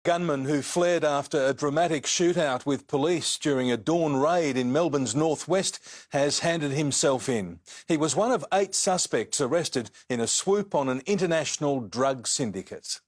Gunman who fled after a dramatic shootout with police during a dawn raid in Melbourne's northwest has handed himself in. He was one of 8 suspects arrested in a swoop on an international drug syndicate.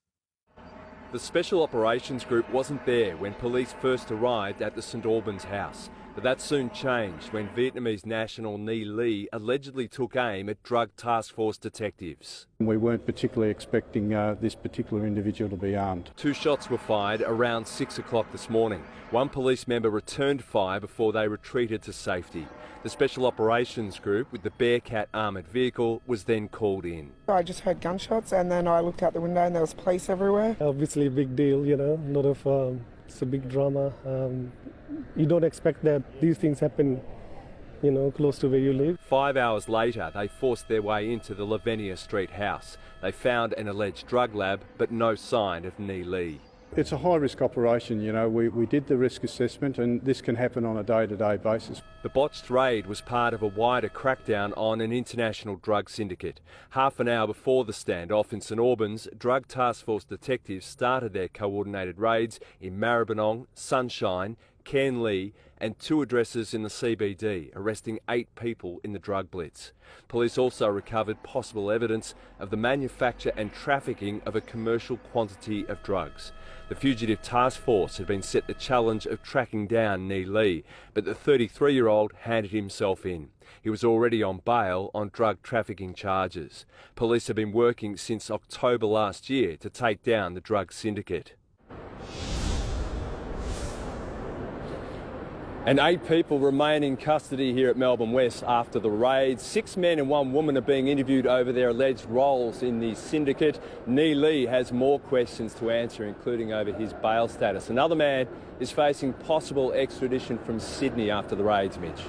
The Special Operations Group wasn't there when police first arrived at the St Albans house. But that soon changed when Vietnamese national Nhi Le allegedly took aim at Drug Task Force detectives. We weren't particularly expecting this particular individual to be armed. 2 shots were fired around 6 o'clock this morning. One police member returned fire before they retreated to safety. The Special Operations Group with the Bearcat armoured vehicle was then called in. I just heard gunshots and then I looked out the window and there was police everywhere. Obviously a big deal, you know, a lot of it's a big drama. You don't expect that these things happen, you know, close to where you live. 5 hours later, they forced their way into the Lavinia Street house. They found an alleged drug lab, but no sign of Nhi Le. It's a high-risk operation, you know. We did the risk assessment and this can happen on a day-to-day basis. The botched raid was part of a wider crackdown on an international drug syndicate. Half an hour before the standoff in St Albans, Drug Task Force detectives started their coordinated raids in Maribyrnong, Sunshine, Cairnlea and 2 addresses in the CBD, arresting 8 people in the drug blitz. Police also recovered possible evidence of the manufacture and trafficking of a commercial quantity of drugs. The Fugitive Task Force had been set the challenge of tracking down Nhi Le, but the 33-year-old handed himself in. He was already on bail on drug trafficking charges. Police have been working since October last year to take down the drug syndicate. And 8 people remain in custody here at Melbourne West after the raid. 6 men and 1 woman are being interviewed over their alleged roles in the syndicate. Nhi Le has more questions to answer, including over his bail status. Another man is facing possible extradition from Sydney after the raids, Mitch.